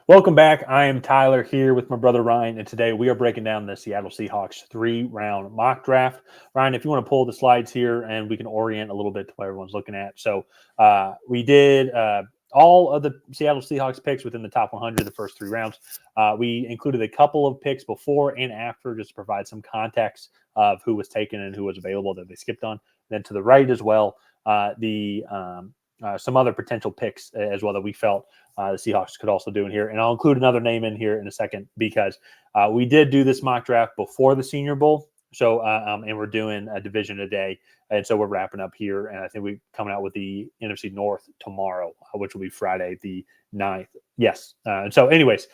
Welcome back. I am Tyler here with my brother Ryan, and today we are breaking down the Seattle Seahawks 3-round mock draft. Ryan, if you want to pull the slides here and we can orient a little bit to what everyone's looking at. So we did all of the Seattle Seahawks picks within the top 100 the first 3 rounds. We included a couple of picks before and after just to provide some context of who was taken and who was available that they skipped on. Then to the right as well, some other potential picks as well that we felt the Seahawks could also do in here. And I'll include another name in here in a second because we did do this mock draft before the Senior Bowl. So, and we're doing a division a day. And so we're wrapping up here. And I think we're coming out with the NFC North tomorrow, which will be Friday, the 9th. Yes. And so anyways,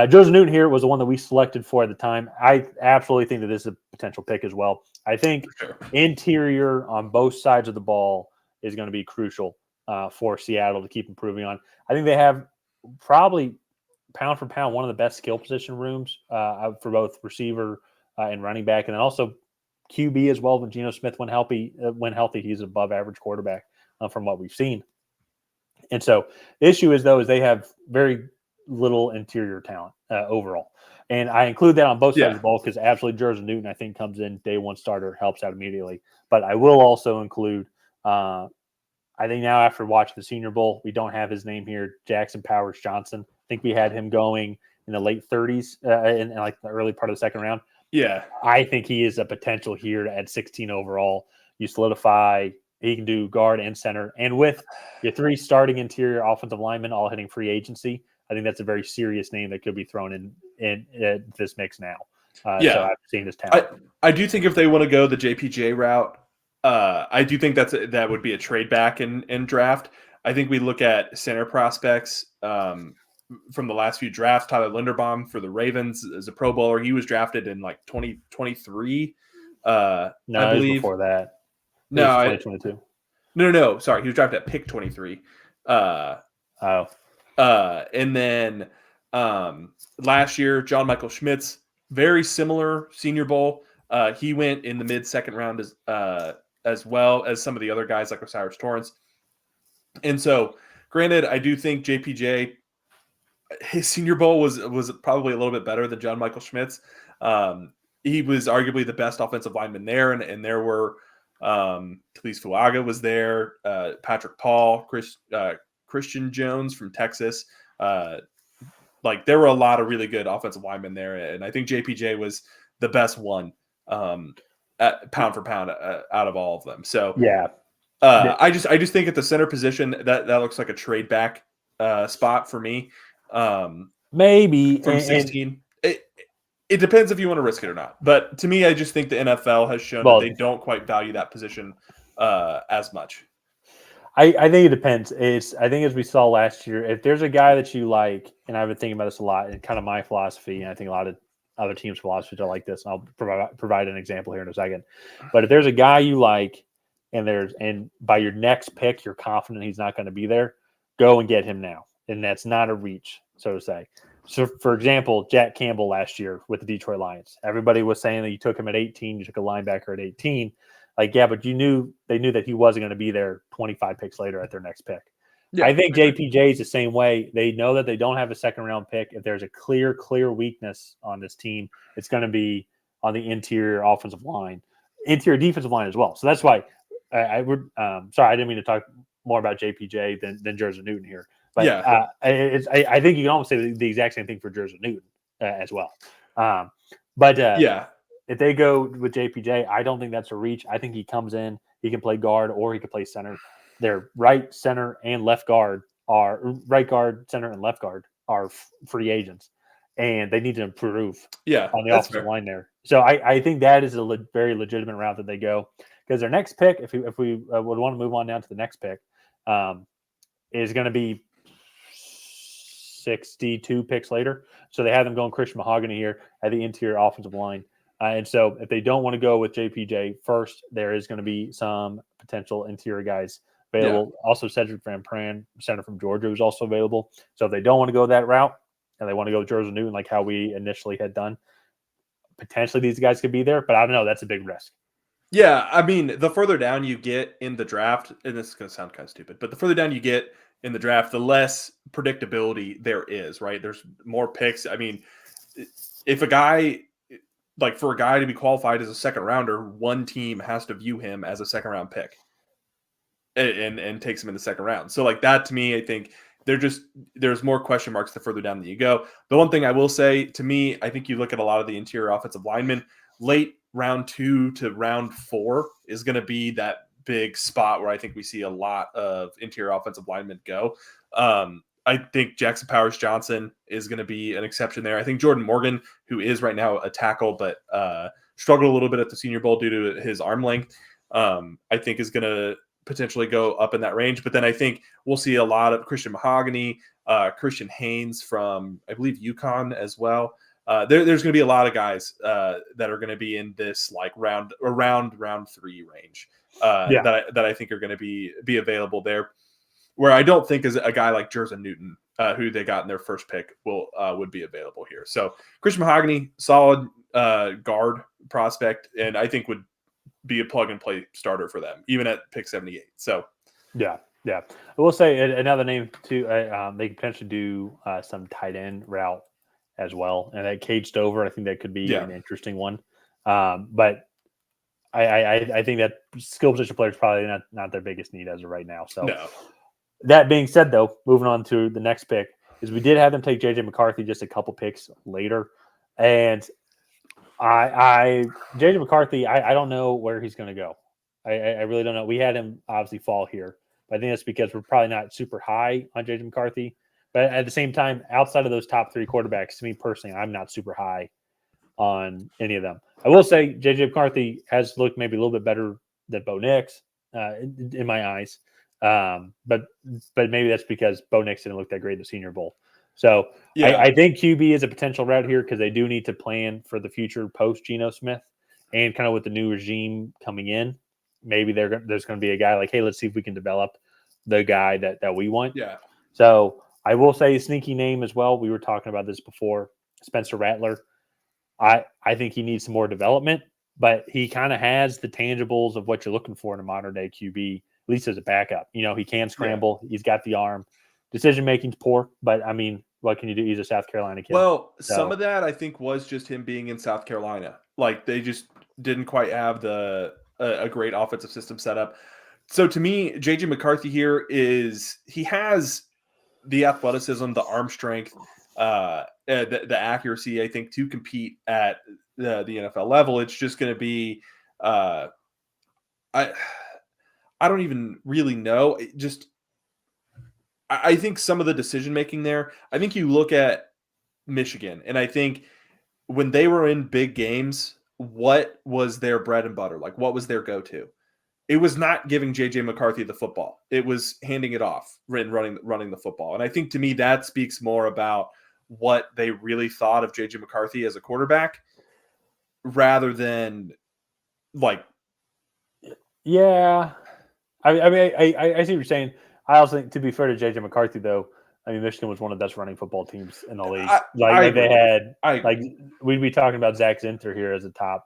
Joseph Newton here was the one that we selected for at the time. I absolutely think that this is a potential pick as well. I think interior on both sides of the ball is going to be crucial for Seattle to keep improving on. I think they have probably pound for pound one of the best skill position rooms for both receiver and running back, and then also QB as well. When Geno Smith when healthy, he's an above average quarterback from what we've seen. And so the issue is they have very little interior talent overall. And I include that on both sides of the ball because absolutely Joseph Newton, I think, comes in day one starter, helps out immediately. But I will also include I think now after watching the Senior Bowl, we don't have his name here, Jackson Powers Johnson. I think we had him going in the late 30s in like the early part of the second round. Yeah. I think he is a potential here to add 16 overall. You solidify, he can do guard and center. And with your 3 starting interior offensive linemen all hitting free agency, I think that's a very serious name that could be thrown in this mix now. So I've seen his talent. I do think if they want to go the JPJ route, I do think that would be a trade back in draft. I think we look at center prospects from the last few drafts. Tyler Linderbaum for the Ravens as a Pro Bowler. He was drafted in like 2023. No, I believe before that. No, 2022. No. Sorry, he was drafted at pick 23. And then last year, John Michael Schmitz, very similar Senior Bowl. He went in the mid-second round as well as some of the other guys like Osiris Torrance. And so, granted, I do think JPJ, his Senior Bowl was probably a little bit better than John Michael Schmitz. He was arguably the best offensive lineman there, and there were Talise Fuaga was there, Patrick Paul, Christian Jones from Texas. Like there were a lot of really good offensive linemen there, and I think JPJ was the best one pound for pound out of all of them. So I just think at the center position that looks like a trade back spot for me. Maybe from 16. It depends if you want to risk it or not. But to me, I just think the NFL has shown that they don't quite value that position as much. I think it depends. I think as we saw last year, if there's a guy that you like, and I've been thinking about this a lot, and kind of my philosophy, and I think a lot of other teams' philosophies are like this, and I'll provide an example here in a second. But if there's a guy you like, and by your next pick, you're confident he's not going to be there, go and get him now. And that's not a reach, so to say. So, for example, Jack Campbell last year with the Detroit Lions, everybody was saying that you took him at 18, you took a linebacker at 18. Like, yeah, but they knew that he wasn't going to be there 25 picks later at their next pick. Yeah, I think JPJ is the same way. They know that they don't have a second-round pick. If there's a clear weakness on this team, it's going to be on the interior offensive line, interior defensive line as well. So that's why I would sorry, I didn't mean to talk more about JPJ than Joseph Newton here. But I think you can almost say the exact same thing for Joseph Newton as well. If they go with JPJ, I don't think that's a reach. I think he comes in, he can play guard or he can play center. Their right, center, and left guard right guard, center, and left guard are free agents, and they need to improve on the offensive line there. So I think that is a very legitimate route that they go because their next pick, if we would want to move on down to the next pick, is going to be 62 picks later. So they have them going Christian Mahogany here at the interior offensive line. And so if they don't want to go with JPJ first, there is going to be some potential interior guys available. Yeah. Also, Cedric Van Pran, center from Georgia, is also available. So if they don't want to go that route and they want to go with Joseph Newton like how we initially had done, potentially these guys could be there. But I don't know. That's a big risk. Yeah, I mean, the further down you get in the draft, and this is going to sound kind of stupid, but the further down you get in the draft, the less predictability there is, right? There's more picks. I mean, if a guy, like for a guy to be qualified as a second rounder, one team has to view him as a second round pick and takes him in the second round. So like that to me, I think there's more question marks the further down that you go. The one thing I will say, to me, I think you look at a lot of the interior offensive linemen, late round 2 to round 4 is going to be that big spot where I think we see a lot of interior offensive linemen go. I think Jackson Powers Johnson is going to be an exception there. I think Jordan Morgan, who is right now a tackle, but struggled a little bit at the Senior Bowl due to his arm length, I think is going to potentially go up in that range. But then I think we'll see a lot of Christian Mahogany, Christian Haynes from, I believe, UConn as well. There's going to be a lot of guys that are going to be in this like round 3 range that I think are going to be available there. Where I don't think is a guy like Jerson Newton, who they got in their first pick, would be available here. So Christian Mahogany, solid guard prospect, and I think would be a plug and play starter for them, even at pick 78. So, yeah. I will say another name too. They could potentially do some tight end route as well, and that Cade Stover, I think that could be an interesting one. But I think that skill position player is probably not their biggest need as of right now. So, that being said, though, moving on to the next pick is we did have them take JJ McCarthy just a couple picks later, and JJ McCarthy, I don't know where he's going to go. I really don't know. We had him obviously fall here, but I think that's because we're probably not super high on JJ McCarthy. But at the same time, outside of those top 3 quarterbacks, to me personally, I'm not super high on any of them. I will say JJ McCarthy has looked maybe a little bit better than Bo Nix in my eyes. But maybe that's because Bo Nix didn't look that great in the Senior Bowl. So I think QB is a potential route here because they do need to plan for the future post Geno Smith, and kind of with the new regime coming in, maybe there's going to be a guy like, hey, let's see if we can develop the guy that we want. Yeah. So I will say a sneaky name as well. We were talking about this before, Spencer Rattler. I think he needs some more development, but he kind of has the tangibles of what you're looking for in a modern day QB, at least as a backup. You know, he can scramble. Yeah. He's got the arm. Decision-making's poor, but, I mean, what can you do? He's a South Carolina kid. Well, some of that I think was just him being in South Carolina. Like, they just didn't quite have a great offensive system set up. So, to me, J.J. McCarthy here he has the athleticism, the arm strength, the accuracy, I think, to compete at the NFL level. It's just going to be I don't even really know. I think some of the decision making there, I think you look at Michigan, and I think when they were in big games, what was their bread and butter? Like, what was their go-to? It was not giving JJ McCarthy the football. It was handing it off and running the football. And I think to me that speaks more about what they really thought of JJ McCarthy as a quarterback rather than like. Yeah. I mean, I see what you're saying. I also think, to be fair to JJ McCarthy, though, I mean, Michigan was one of the best running football teams in the league. They had, we'd be talking about Zach Zinter here as a top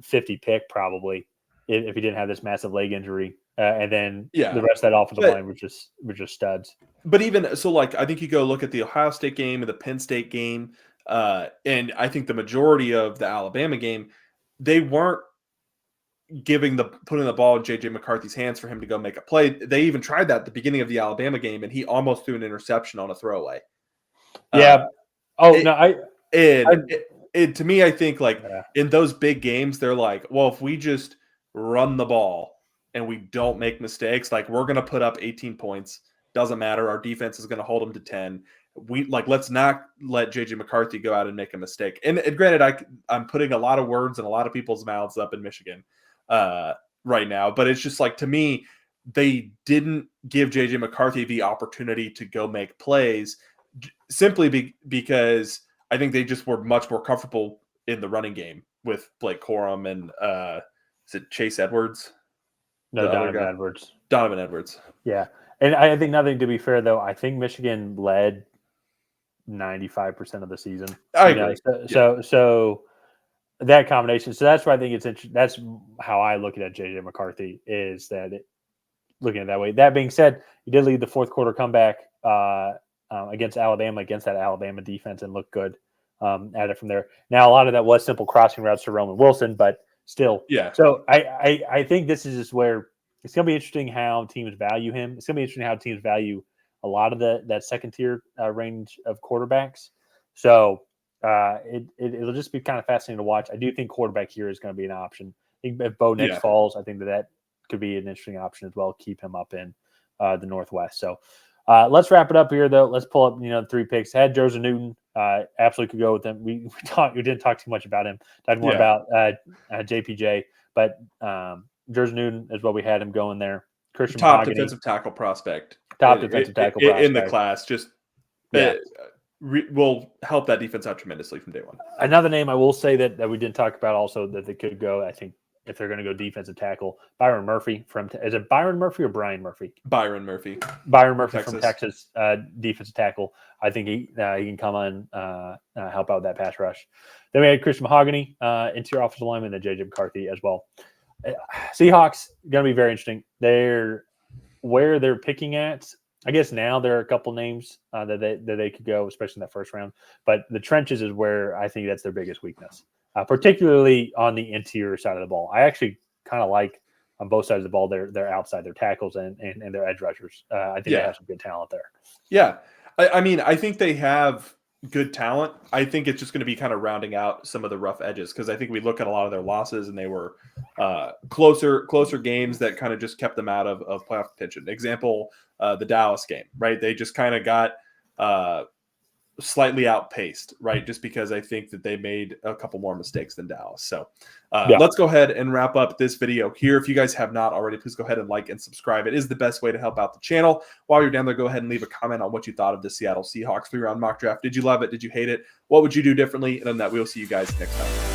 50 pick probably if he didn't have this massive leg injury. And then the rest of that offensive line were just studs. But even so, like, I think you go look at the Ohio State game and the Penn State game, and I think the majority of the Alabama game, they weren't putting the ball in JJ McCarthy's hands for him to go make a play. They even tried that at the beginning of the Alabama game, and he almost threw an interception on a throwaway. Yeah. To me, I think in those big games, they're like, well, if we just run the ball and we don't make mistakes, like we're going to put up 18 points. Doesn't matter. Our defense is going to hold them to 10. Let's not let JJ McCarthy go out and make a mistake. And granted, I'm putting a lot of words in a lot of people's mouths up in Michigan right now, but it's just like, to me, they didn't give JJ McCarthy the opportunity to go make plays simply because I think they just were much more comfortable in the running game with Blake Corum and is it Chase Edwards? No, Donovan Edwards. Donovan Edwards. Yeah. And I think nothing, to be fair, though, I think Michigan led 95% of the season. I agree. So that combination. So that's why I think it's interesting. That's how I look at JJ McCarthy, is that looking at it that way. That being said, he did lead the fourth quarter comeback against Alabama, against that Alabama defense, and looked good at it from there. Now, a lot of that was simple crossing routes to Roman Wilson, but still. Yeah. So I think this is just where it's going to be interesting how teams value him. It's going to be interesting how teams value a lot of that second tier range of quarterbacks. So it'll just be kind of fascinating to watch. I do think quarterback here is going to be an option. I think if Bo Nix falls, I think that could be an interesting option as well. Keep him up in the Northwest. So let's wrap it up here, though. Let's pull up 3 picks. Had Joseph Newton. Absolutely could go with him. We didn't talk too much about him. Talked more about JPJ, but Joseph Newton is what we had him going there. Christian Top Mahogany, defensive tackle prospect. Defensive tackle prospect in the class. Just will help that defense out tremendously from day one. Another name I will say that we didn't talk about also that they could go, I think, if they're going to go defensive tackle, Byron Murphy is it Byron Murphy or Brian Murphy? Byron Murphy from Texas, defensive tackle. I think he can come on help out with that pass rush. Then we had Christian Mahogany, interior offensive lineman, and JJ McCarthy as well. Seahawks going to be very interesting. Where they're picking at. I guess now there are a couple names that they could go, especially in that first round. But the trenches is where I think that's their biggest weakness, particularly on the interior side of the ball. I actually kind of like on both sides of the ball their outside, their tackles and their edge rushers. I think they have some good talent there. Yeah, I mean, I think they have good talent. I think it's just going to be kind of rounding out some of the rough edges, because I think we look at a lot of their losses and they were closer games that kind of just kept them out of playoff contention. Example, the Dallas game, right? They just kind of got slightly outpaced, right? Just because I think that they made a couple more mistakes than Dallas. So let's go ahead and wrap up this video here. If you guys have not already, please go ahead and like and subscribe. It is the best way to help out the channel. While you're down there, go ahead and leave a comment on what you thought of the Seattle Seahawks 3-round mock draft. Did you love it? Did you hate it? What would you do differently? And on that, we'll see you guys next time.